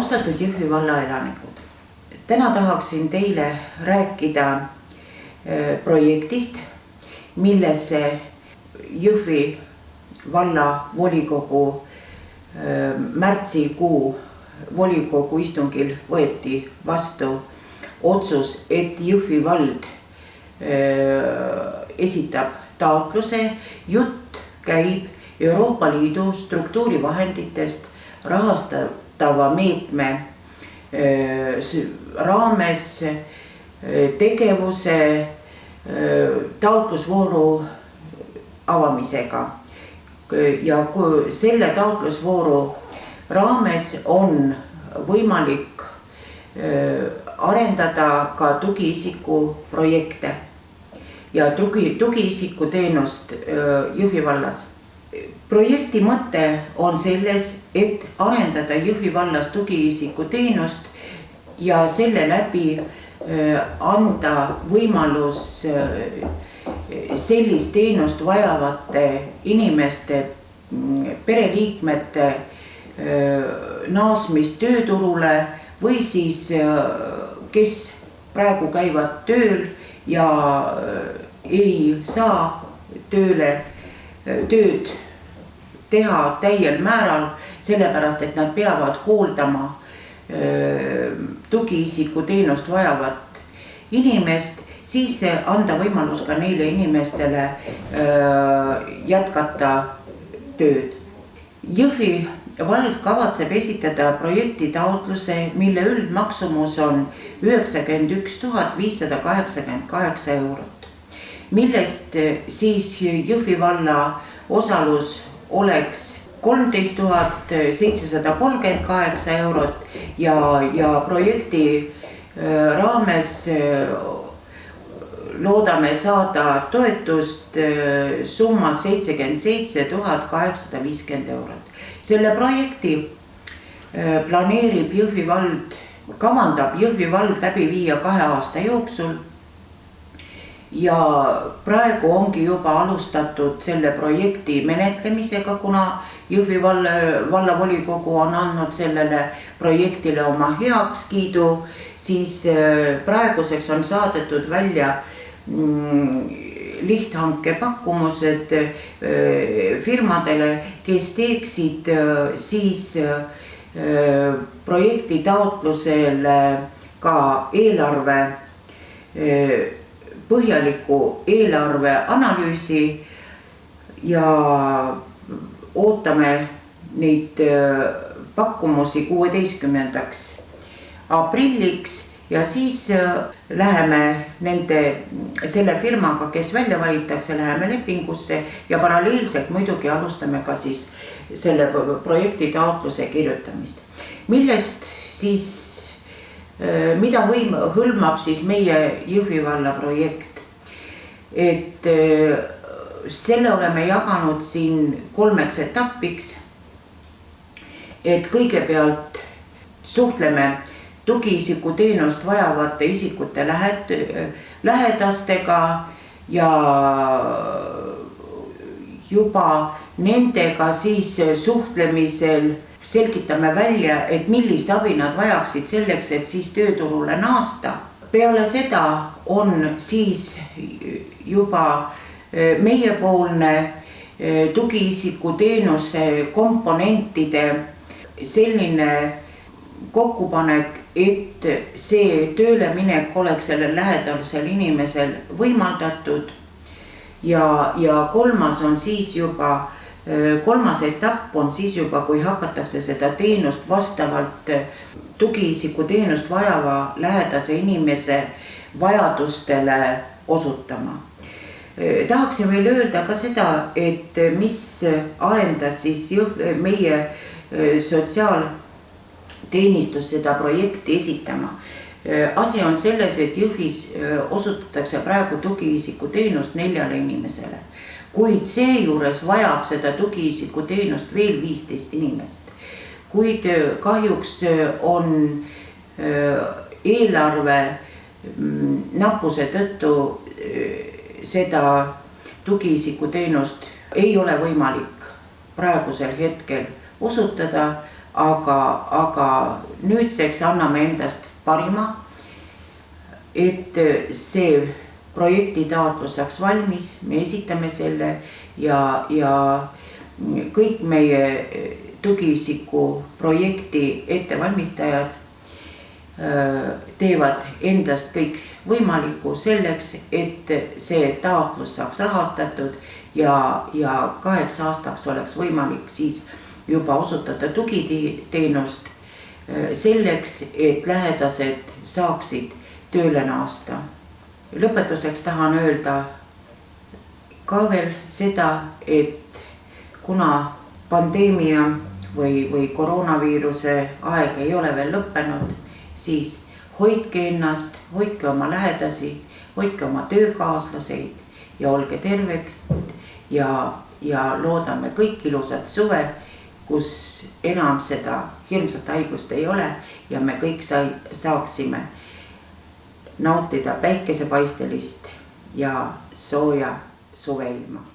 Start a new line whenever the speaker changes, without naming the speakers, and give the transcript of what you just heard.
Austatud Jõhvi valla elanikud, täna tahaksin teile rääkida projektist, millesse Jõhvi valla volikogu märtsikuu volikogu istungil võeti vastu otsus, et Jõhvi vald esitab taotluse. Jutt käib Euroopa Liidu struktuurivahenditest rahastatava meetme raames tegevuse taotlusvooru avamisega. Ja selle taotlusvooru raames on võimalik arendada ka tugiisiku projekte ja tugiisiku teenust Jõhvi vallas. Projekti mõte on selles, et arendada Jõhvi vallas tugiisiku teenust ja selle läbi anda võimalus sellist teenust vajavate inimeste, pereliikmete naasmist tööturule või siis kes praegu käivad tööl ja ei saa tööd teha täiel määral, sellepärast et nad peavad hooldama tugiisiku teenust vajavat inimest, siis anda võimalus ka neile inimestele jätkata tööd. Jõhvi vald kavatseb esitada projekti taotluse, mille üldmaksumus on 91 588 eurot, millest siis Jõhvi valla osalus oleks 13 738 eurot ja projekti raames loodame saada toetust summas 77 850 eurot. Selle projekti planeerib Jõhvi vald, kavandab Jõhvi vald läbi viia 2 aasta jooksul. Ja praegu ongi juba alustatud selle projekti menetlemisega, kuna Jõhvi valla volikogu on andnud sellele projektile oma heakskiidu, siis praeguseks on saadetud välja lihthanke pakkumused firmadele, kes teeksid siis projekti taotlusele ka põhjaliku eelarve analüüsi ja ootame neid pakkumusi 16. aprilliks ja siis läheme selle firmaga, kes välja valitakse, läheme lepingusse ja paralleelselt muidugi alustame ka siis selle projekti taotluse kirjutamist. Millest siis mida hõlmab siis meie Jõhvi valla projekt, et selle oleme jaganud siin 3 etapiks, et kõigepealt suhtleme tugiisiku teenust vajavate isikute lähedastega ja juba nendega siis suhtlemisel selgitame välja, et millist abi nad vajaksid selleks, et siis tööturule naasta. Peale seda on siis juba meiepoolne tugiisiku teenuse komponentide selline kokkupanek, et see tööle minek oleks sellel lähedasel inimesel võimaldatud. Ja kolmas etapp on siis juba, kui hakatakse seda teenust vastavalt tugiisiku teenust vajava lähedase inimese vajadustele osutama. Tahaksin veel öelda ka seda, et mis ajendas siis meie sotsiaalteenistus seda projekti esitama. Asi on selles, et Jõhvis osutatakse praegu tugiisiku teenust 4 inimesele. Kuid seejuures vajab seda tugiisiku teenust veel 15 inimest. Kuid kahjuks on eelarve nappuse tõttu seda tugiisiku teenust ei ole võimalik praegusel hetkel osutada, aga nüüdseks anname endast parima, et see projektitaotlus saaks valmis, me esitame selle ja kõik meie tugiisiku projekti ettevalmistajad teevad endast kõik võimalikku selleks, et see taotlus saaks rahastatud ja 2 aastaks oleks võimalik siis juba osutada tugiteenust selleks, et lähedased saaksid tööle naasta. Lõpetuseks tahan öelda ka veel seda, et kuna pandeemia või koroonaviiruse aeg ei ole veel lõppenud, siis hoidke ennast, hoidke oma lähedasi, hoidke oma töökaaslaseid ja olge terveks ja loodame kõik ilusat suve, kus enam seda hirmsat haigust ei ole ja me kõik saaksime nautida päikesepaistelist ja sooja suveilma.